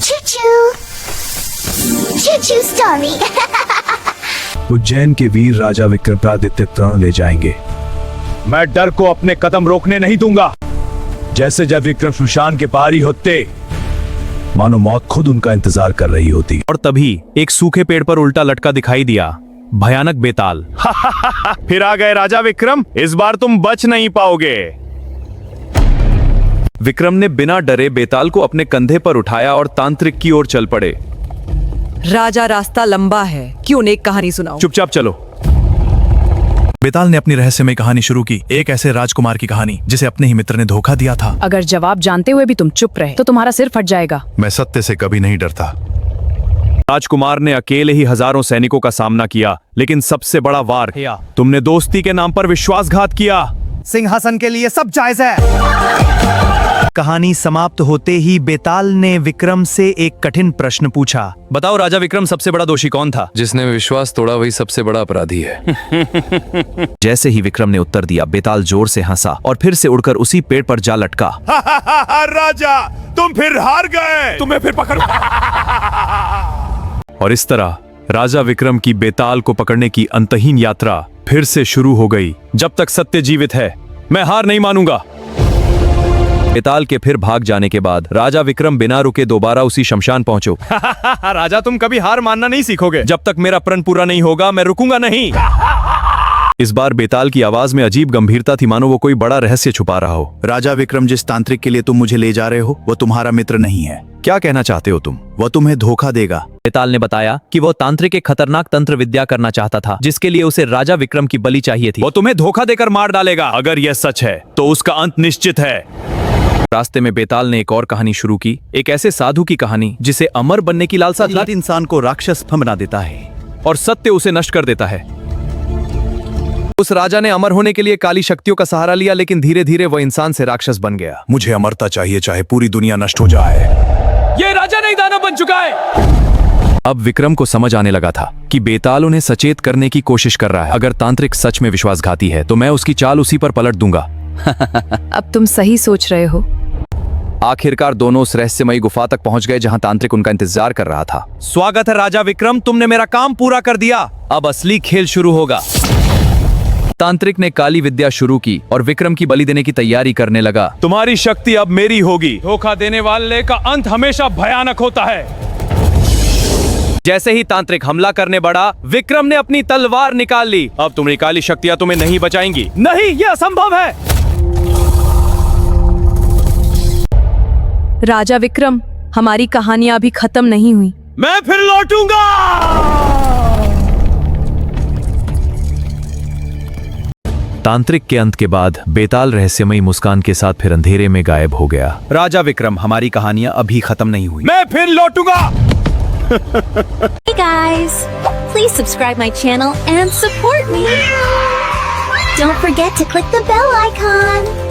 Choo-choo story. Ujjain के वीर राजा विक्रमादित्य प्राण ले जाएंगे। मैं डर को अपने कदम रोकने नहीं दूंगा। जैसे जब विक्रम श्मशान के पारी होते, मानो मौत खुद उनका इंतजार कर रही होती। और तभी एक सूखे पेड़ पर उल्टा लटका दिखाई दिया भयानक बेताल। फिर आ गए राजा विक्रम, इस बार तुम बच नहीं पाओगे। विक्रम ने बिना डरे बेताल को अपने कंधे पर उठाया और तांत्रिक की ओर चल पड़े। राजा, रास्ता लंबा है, क्यों एक कहानी सुनाओ। चुपचाप चलो। बेताल ने अपनी रहस्यमय कहानी शुरू की, एक ऐसे राजकुमार की कहानी जिसे अपने ही मित्र ने धोखा दिया था। अगर जवाब जानते हुए भी तुम चुप रहे तो तुम्हारा सिर फट जाएगा। मैं सत्य से कभी नहीं डरता। राजकुमार ने अकेले ही हजारों सैनिकों का सामना किया, लेकिन सबसे बड़ा वार तुमने दोस्ती के नाम पर विश्वासघात किया। सिंहासन के लिए सब जायज है। कहानी समाप्त होते ही बेताल ने विक्रम से एक कठिन प्रश्न पूछा। बताओ राजा विक्रम, सबसे बड़ा दोषी कौन था? जिसने विश्वास तोड़ा वही सबसे बड़ा अपराधी है। जैसे ही विक्रम ने उत्तर दिया, बेताल जोर से हंसा और फिर से उड़कर उसी पेड़ पर जा लटका। राजा, तुम फिर हार गए, तुम्हें फिर पकड़। और इस तरह राजा विक्रम की बेताल को पकड़ने की अंतहीन यात्रा फिर से शुरू हो गई। जब तक सत्य जीवित है, मैं हार नहीं मानूंगा। बेताल के फिर भाग जाने के बाद राजा विक्रम बिना रुके दोबारा उसी शमशान पहुंचो। राजा, तुम कभी हार मानना नहीं सीखोगे। जब तक मेरा प्रण पूरा नहीं होगा, मैं रुकूंगा नहीं। इस बार बेताल की आवाज में अजीब गंभीरता थी, मानो वो कोई बड़ा रहस्य छुपा रहा हो। राजा विक्रम, जिस तांत्रिक के लिए तुम मुझे ले जा रहे हो वो तुम्हारा मित्र नहीं है। क्या कहना चाहते हो तुम? वो तुम्हें धोखा देगा। बेताल ने बताया कि वो तांत्रिक एक खतरनाक तंत्र विद्या करना चाहता था, जिसके लिए उसे राजा विक्रम की बलि चाहिए थी। वो तुम्हें धोखा देकर मार डालेगा। अगर यह सच है तो उसका अंत निश्चित है। रास्ते में बेताल ने एक और कहानी शुरू की, एक ऐसे साधु की कहानी जिसे अमर बनने की लालसा थी। इंसान को राक्षस बना देता है और सत्य उसे नष्ट कर देता है। उस राजा ने अमर होने के लिए काली शक्तियों का सहारा लिया, लेकिन धीरे धीरे वह इंसान से राक्षस बन गया। मुझे अमरता चाहिए, चाहे पूरी दुनिया नष्ट हो जाए। ये राजा नहीं, दानव बन चुका है। अब विक्रम को समझ आने लगा था कि बेताल उन्हें सचेत करने की कोशिश कर रहा है। अगर तांत्रिक सच में विश्वासघाती है तो मैं उसकी चाल उसी पर पलट दूंगा। अब तुम सही सोच रहे हो। आखिरकार दोनों उस रहस्यमयी गुफा तक पहुंच गए जहां तांत्रिक उनका इंतजार कर रहा था। स्वागत है राजा विक्रम, तुमने मेरा काम पूरा कर दिया। अब असली खेल शुरू होगा। तांत्रिक ने काली विद्या शुरू की और विक्रम की बलि देने की तैयारी करने लगा। तुम्हारी शक्ति अब मेरी होगी। धोखा देने वाले का अंत हमेशा भयानक होता है। जैसे ही तांत्रिक हमला करने बढ़ा, विक्रम ने अपनी तलवार निकाल ली। अब तुम्हारी काली शक्तियां तुम्हें नहीं बचाएंगी। नहीं, यह असंभव है। राजा विक्रम, हमारी कहानियां अभी खत्म नहीं हुई। मैं फिर लौटूंगा। तांत्रिक के अंत के बाद बेताल रहस्यमयी मुस्कान के साथ फिर अंधेरे में गायब हो गया। राजा विक्रम, हमारी कहानियां अभी खत्म नहीं हुई। मैं फिर लौटूंगा। Hey guys, please subscribe my channel and support me. Don't forget to click the bell icon.